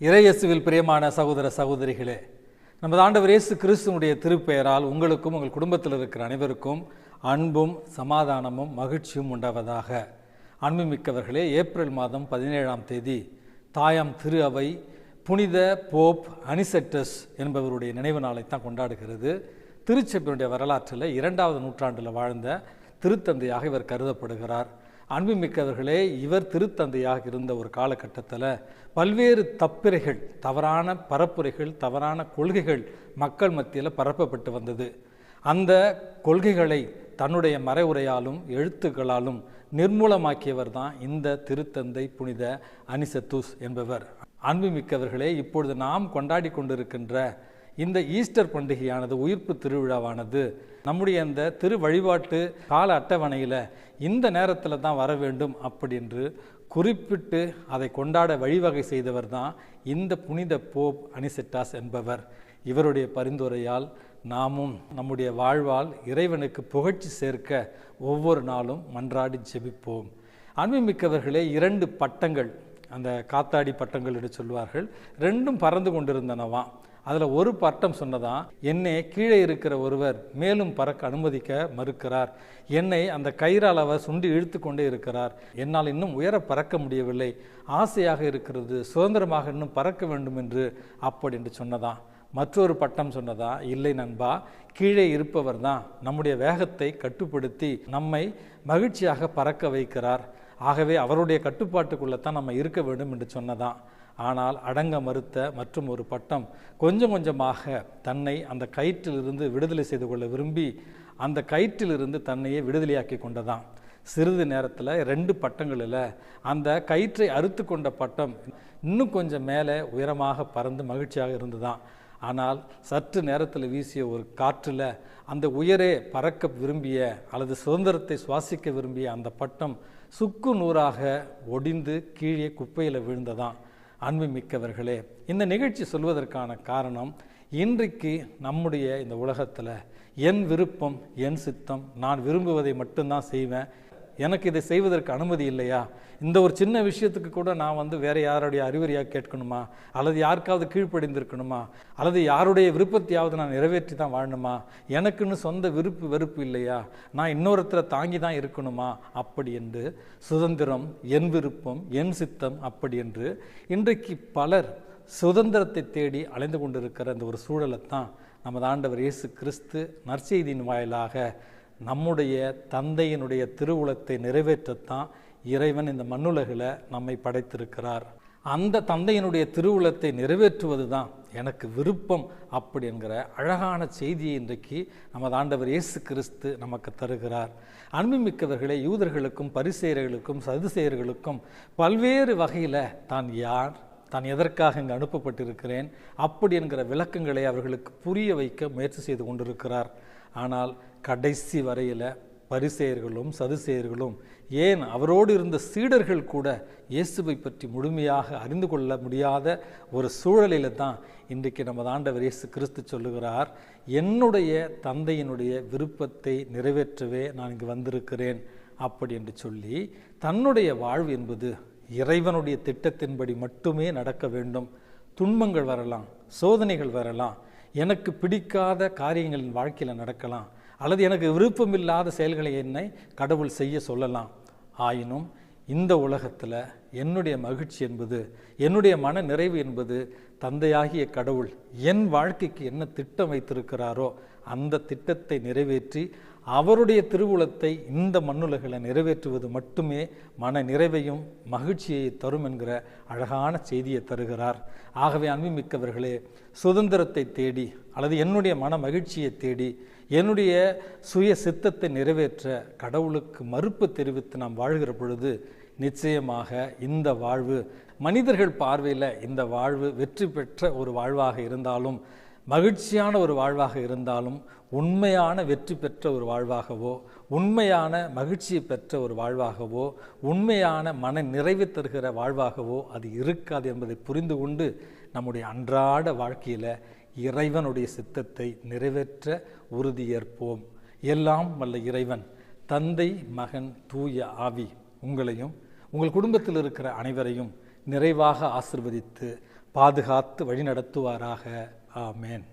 இறையேசுவில் பிரியமான சகோதர சகோதரிகளே, நமது ஆண்டவர் இயேசு கிறிஸ்துவுடைய திருப்பெயரால் உங்களுக்கும் உங்கள் குடும்பத்தில் இருக்கிற அனைவருக்கும் அன்பும் சமாதானமும் மகிழ்ச்சியும் உண்டாவதாக. அன்புமிக்கவர்களே, ஏப்ரல் மாதம் 17ஆம் தேதி தாயாம் திரு அவை புனித போப் அனிசெட்டஸ் என்பவருடைய நினைவு நாளைத்தான் கொண்டாடுகிறது. திருச்சபையினுடைய வரலாற்றில் 2வது நூற்றாண்டில் வாழ்ந்த திருத்தந்தையாக இவர் கருதப்படுகிறார். அன்புமிக்கவர்களே, இவர் திருத்தந்தையாக இருந்த ஒரு காலகட்டத்தில் பல்வேறு தப்பிரைகள், தவறான பரப்புரைகள், தவறான கொள்கைகள் மக்கள் மத்தியில் பரப்பப்பட்டு வந்தது. அந்த கொள்கைகளை தன்னுடைய மறைவுரையாலும் எழுத்துக்களாலும் நிர்மூலமாக்கியவர் தான் இந்த திருத்தந்தை புனித அனிசெத்துஸ் என்பவர். அன்புமிக்கவர்களே, இப்பொழுது நாம் கொண்டாடி கொண்டிருக்கின்ற இந்த ஈஸ்டர் பண்டிகையானது, உயிர்ப்பு திருவிழாவானது நம்முடைய இந்த திரு வழிபாட்டு கால அட்டவணையில் இந்த நேரத்தில் தான் வர வேண்டும் அப்படின்று குறிப்பிட்டு அதை கொண்டாட வழிவகை செய்தவர் தான் இந்த புனித போப் அனிசெட்டாஸ் என்பவர். இவருடைய பரிந்துரையால் நாமும் நம்முடைய வாழ்வால் இறைவனுக்கு புகழ்ச்சி சேர்க்க ஒவ்வொரு நாளும் மன்றாடி ஜெபிப்போம். அன்புமிக்கவர்களே, 2 பட்டங்கள், அந்த காத்தாடி பட்டங்கள் என்று சொல்வார்கள், 2ம் பறந்து கொண்டிருந்தனவாம். அதில் ஒரு பட்டம் சொன்னதான், என்னை கீழே இருக்கிற ஒருவர் மேலும் பறக்க அனுமதிக்க மறுக்கிறார், என்னை அந்த கயிறால் அவர் சுண்டி இழுத்து கொண்டே இருக்கிறார், என்னால் இன்னும் உயர பறக்க முடியவில்லை, ஆசையாக இருக்கிறது, சுதந்திரமாக இன்னும் பறக்க வேண்டும் என்று அப்படி என்று சொன்னதான். மற்றொரு பட்டம் சொன்னதா, இல்லை நண்பா, கீழே இருப்பவர் தான் நம்முடைய வேகத்தை கட்டுப்படுத்தி நம்மை மகிழ்ச்சியாக பறக்க வைக்கிறார், ஆகவே அவருடைய கட்டுப்பாட்டுக்குள்ளே நம்ம இருக்க வேண்டும் என்று சொன்னதான். ஆனால் அடங்க மறுத்த மற்றும் ஒரு பட்டம் கொஞ்சம் கொஞ்சமாக தன்னை அந்த கயிற்றிலிருந்து விடுதலை செய்து கொள்ள விரும்பி அந்த கயிற்றிலிருந்து தன்னையே விடுதலையாக்கி கொண்டதான். சிறிது நேரத்தில் 2 பட்டங்களில் அந்த கயிற்றை அறுத்து கொண்ட பட்டம் இன்னும் கொஞ்சம் மேலே உயரமாக பறந்து மகிழ்ச்சியாக இருந்துதான். ஆனால் சற்று நேரத்தில் வீசிய ஒரு காற்றில் அந்த உயரே பறக்க விரும்பிய அல்லது சுதந்திரத்தை சுவாசிக்க விரும்பிய அந்த பட்டம் சுக்கு நூறாக ஒடிந்து கீழே குப்பையில் விழுந்ததான். அன்புமிக்கவர்களே, இந்த நிகழ்ச்சி சொல்வதற்கான காரணம், இன்றைக்கு நம்முடைய இந்த உலகத்தில் என் விருப்பம், என் சித்தம், நான் விரும்புவதை மட்டும்தான் செய்வேன், எனக்கு இதை செய்வதற்கு அனுமதி இல்லையா, இந்த ஒரு சின்ன விஷயத்துக்கு கூட நான் வேறு யாருடைய அறிவுரையாக கேட்கணுமா, அல்லது யாருக்காவது கீழ்ப்படிந்திருக்கணுமா, அல்லது யாருடைய விருப்பத்தையாவது நான் நிறைவேற்றி தான் வாழணுமா, எனக்குன்னு சொந்த வெறுப்பு இல்லையா, நான் இன்னொருத்தரை தாங்கி தான் இருக்கணுமா, அப்படி என்று சுதந்திரம், என் விருப்பம், என் சித்தம் அப்படி என்று இன்றைக்கு பலர் சுதந்திரத்தை தேடி அலைந்து கொண்டிருக்கிற இந்த ஒரு சூழலை தான் நமது ஆண்டவர் இயேசு கிறிஸ்து நற்செய்தியின் வாயிலாக நம்முடைய தந்தையினுடைய திருவுளத்தை நிறைவேற்றத்தான் இறைவன் இந்த மண்ணுலகில் நம்மை படைத்திருக்கிறார். அந்த தந்தையினுடைய திருவுளத்தை நிறைவேற்றுவது தான் எனக்கு விருப்பம் அப்படி என்கிற அழகான செய்தியை இன்றைக்கு நமது ஆண்டவர் இயேசு கிறிஸ்து நமக்கு தருகிறார். அன்புமிக்கவர்களே, யூதர்களுக்கும் பரிசேயர்களுக்கும் சதுசேயர்களுக்கும் பல்வேறு வகையில் தான் யார், தான் எதற்காக இங்கு அனுப்பப்பட்டிருக்கிறேன் அப்படி என்கிற விளக்கங்களை அவர்களுக்கு புரிய வைக்க முயற்சி செய்து கொண்டிருக்கிறார். ஆனால் கடைசி வரையில் பரிசேயர்களும் சதுசேயர்களும், ஏன் அவரோடு இருந்த சீடர்கள் கூட இயேசுவை பற்றி முழுமையாக அறிந்து கொள்ள முடியாத ஒரு சூழலில் தான் இன்றைக்கு நமது ஆண்டவர் இயேசு கிறிஸ்து சொல்லுகிறார், என்னுடைய தந்தையினுடைய விருப்பத்தை நிறைவேற்றவே நான் இங்கு வந்திருக்கிறேன் அப்படி என்று சொல்லி, தன்னுடைய வாழ்வு என்பது இறைவனுடைய திட்டத்தின்படி மட்டுமே நடக்க வேண்டும். துன்பங்கள் வரலாம், சோதனைகள் வரலாம், எனக்கு பிடிக்காத காரியங்களின் வாழ்க்கையில் நடக்கலாம், அல்லது எனக்கு விருப்பமில்லாத செயல்களை என்னை கடவுள் செய்ய சொல்லலாம். ஆயினும் இந்த உலகத்தில் என்னுடைய மகிழ்ச்சி என்பது, என்னுடைய மன நிறைவு என்பது தந்தையாகிய கடவுள் என் வாழ்க்கைக்கு என்ன திட்டம் வைத்திருக்கிறாரோ அந்த திட்டத்தை நிறைவேற்றி அவருடைய திருவுளத்தை இந்த மண்ணுலகில் நிறைவேற்றுவது மட்டுமே மன நிறைவையும் மகிழ்ச்சியை தரும் என்கிற அழகான செய்தியை தருகிறார். ஆகவே அன்புமிக்கவர்களே, சுதந்திரத்தை தேடி அல்லது என்னுடைய மன மகிழ்ச்சியை தேடி என்னுடைய சுய சித்தத்தை நிறைவேற்ற கடவுளுக்கு மறுப்பு தெரிவித்து நாம் வாழ்கிற பொழுது நிச்சயமாக இந்த வாழ்வு மனிதர்கள் பார்வையில் இந்த வாழ்வு வெற்றி பெற்ற ஒரு வாழ்வாக இருந்தாலும், மகிழ்ச்சியான ஒரு வாழ்வாக இருந்தாலும், உண்மையான வெற்றி பெற்ற ஒரு வாழ்வாகவோ, உண்மையான மகிழ்ச்சியை பெற்ற ஒரு வாழ்வாகவோ, உண்மையான மன நிறைவு தருகிற வாழ்வாகவோ அது இருக்காது என்பதை புரிந்து கொண்டு நம்முடைய அன்றாட வாழ்க்கையில் இறைவனுடைய சித்தத்தை நிறைவேற்ற உறுதியேற்போம். எல்லாம் வல்ல இறைவன் தந்தை, மகன், தூய ஆவி உங்களையும் உங்கள் குடும்பத்தில் இருக்கிற அனைவரையும் நிறைவாக ஆசிர்வதித்து பாதுகாத்து வழிநடத்துவாராக. ஆமேன்.